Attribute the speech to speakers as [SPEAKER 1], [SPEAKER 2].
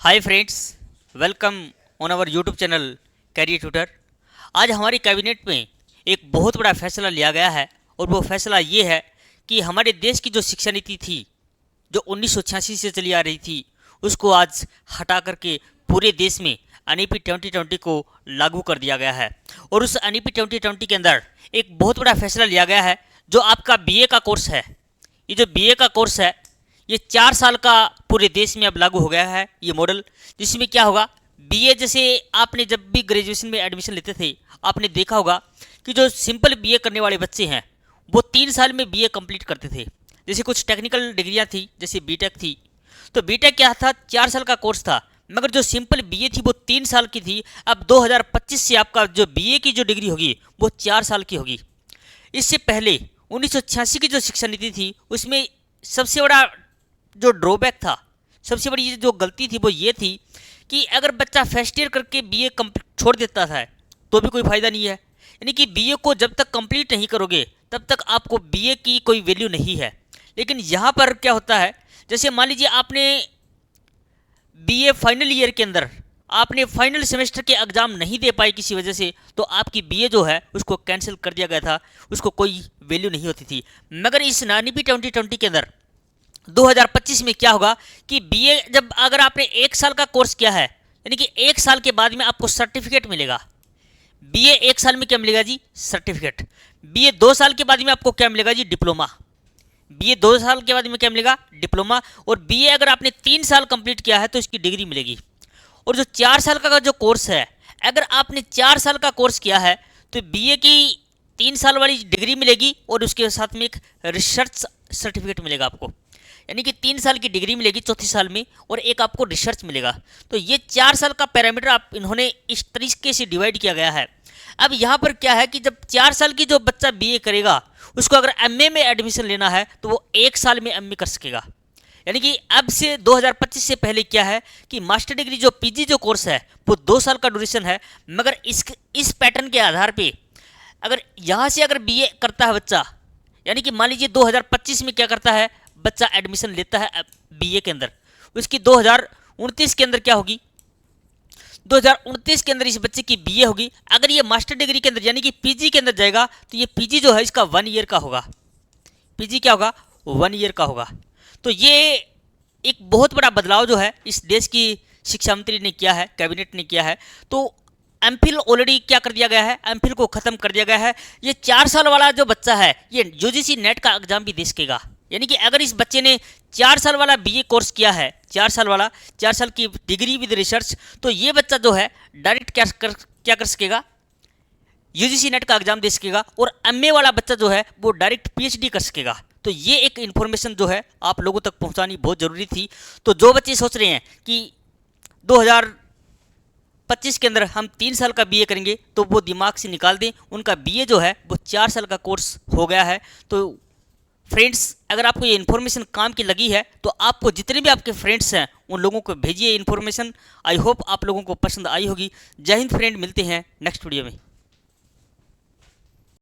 [SPEAKER 1] Hi friends, welcome on our YouTube channel career tutor. आज हमारी cabinet में एक बहुत बड़ा फैसला लिया गया है और वो फैसला ये है कि हमारे देश की जो शिक्षा नीति थी जो 1986 से चली आ रही थी उसको आज हटा करके पूरे देश में एनईपी 2020 को लागू कर दिया गया है। और उस एनईपी 2020 के अंदर एक बहुत बड़ा फैसला लिया गया है। जो आपका बीए का कोर्स है, ये जो बीए का कोर्स है ये 4 साल का पूरे देश में अब लागू हो गया है ये मॉडल, जिसमें क्या होगा, बीए जैसे आपने जब भी ग्रेजुएशन में एडमिशन लेते थे आपने देखा होगा कि जो सिंपल बीए करने वाले बच्चे हैं वो 3 साल में बीए कंप्लीट करते थे। जैसे कुछ टेक्निकल डिग्रियां थी, जैसे बीटेक थी, तो बीटेक क्या था, 4 साल का कोर्स था, मगर जो सिंपल बीए थी वो 3 साल की थी। अब 2025 से आपका जो बीए की जो डिग्री होगी वो 4 साल की होगी। इससे पहले 1986 की जो शिक्षा नीति थी उसमें सबसे बड़ा जो ड्रॉबैक था, सबसे बड़ी जो गलती थी वो ये थी कि अगर बच्चा फर्स्ट ईयर करके बीए छोड़ देता था तो भी कोई फ़ायदा नहीं है। यानी कि बीए को जब तक कंप्लीट नहीं करोगे तब तक आपको बीए की कोई वैल्यू नहीं है। लेकिन यहाँ पर क्या होता है, जैसे मान लीजिए आपने बीए फाइनल ईयर के अंदर आपने फाइनल सेमेस्टर के एग्ज़ाम नहीं दे पाए किसी वजह से, तो आपकी बीए जो है उसको कैंसिल कर दिया गया था, उसको कोई वैल्यू नहीं होती थी। मगर इस एनईपी 2020 के अंदर 2025 में क्या होगा कि बीए जब अगर आपने 1 साल का कोर्स किया है, यानी कि 1 साल के बाद में आपको सर्टिफिकेट मिलेगा। बीए 1 साल में क्या मिलेगा जी, सर्टिफिकेट। बीए 2 साल के बाद में आपको क्या मिलेगा जी, डिप्लोमा। बीए 2 साल के बाद में क्या मिलेगा, डिप्लोमा। और बीए अगर आपने 3 साल कंप्लीट किया है तो इसकी डिग्री मिलेगी। और जो 4 साल का जो कोर्स है, अगर आपने 4 साल का कोर्स किया है तो बीए की 3 साल वाली डिग्री मिलेगी और उसके साथ में एक रिसर्च सर्टिफिकेट मिलेगा आपको। यानी कि 3 साल की डिग्री मिलेगी चौथे साल में और एक आपको रिसर्च मिलेगा। तो ये 4 साल का पैरामीटर आप इन्होंने इस तरीके से डिवाइड किया गया है। अब यहाँ पर क्या है कि जब 4 साल की जो बच्चा बीए करेगा उसको अगर एमए में एडमिशन लेना है तो वो 1 साल में एमए कर सकेगा। यानी कि अब से 2025 से पहले क्या है कि मास्टर डिग्री जो पीजी जो कोर्स है वो 2 साल का ड्यूरेशन है। मगर इस पैटर्न के आधार पर अगर यहाँ से अगर बीए करता है बच्चा, यानी कि मान लीजिए 2025 में क्या करता है बच्चा, एडमिशन लेता है बीए के अंदर, उसकी 2029 के अंदर क्या होगी, 2029 के अंदर इस बच्चे की बीए होगी। अगर ये मास्टर डिग्री के अंदर यानी कि पीजी के अंदर जाएगा तो ये पीजी जो है इसका 1 ईयर का होगा। पीजी क्या होगा, 1 ईयर का होगा। तो ये एक बहुत बड़ा बदलाव जो है इस देश की शिक्षा मंत्री ने किया है, कैबिनेट ने किया है। तो एमफिल ऑलरेडी क्या कर दिया गया है, एमफिल को खत्म कर दिया गया है। ये 4 साल वाला जो बच्चा है ये यूजीसी नेट का एग्जाम भी दे सकेगा। यानी कि अगर इस बच्चे ने 4 साल वाला बीए कोर्स किया है, 4 साल वाला, 4 साल की डिग्री विद रिसर्च, तो ये बच्चा जो है डायरेक्ट क्या कर सकेगा, यूजीसी नेट का एग्जाम दे सकेगा। और एमए वाला बच्चा जो है वो डायरेक्ट पीएचडी कर सकेगा। तो ये एक इन्फॉर्मेशन जो है आप लोगों तक पहुंचानी बहुत ज़रूरी थी। तो जो बच्चे सोच रहे हैं कि 2025 के अंदर हम 3 साल का बीए करेंगे तो वो दिमाग से निकाल दें, उनका बीए जो है वो 4 साल का कोर्स हो गया है। तो फ्रेंड्स, अगर आपको ये इन्फॉर्मेशन काम की लगी है तो आपको जितने भी आपके फ्रेंड्स हैं उन लोगों को भेजिए इन्फॉर्मेशन। आई होप आप लोगों को पसंद आई होगी। जय हिंद फ्रेंड, मिलते हैं नेक्स्ट वीडियो में।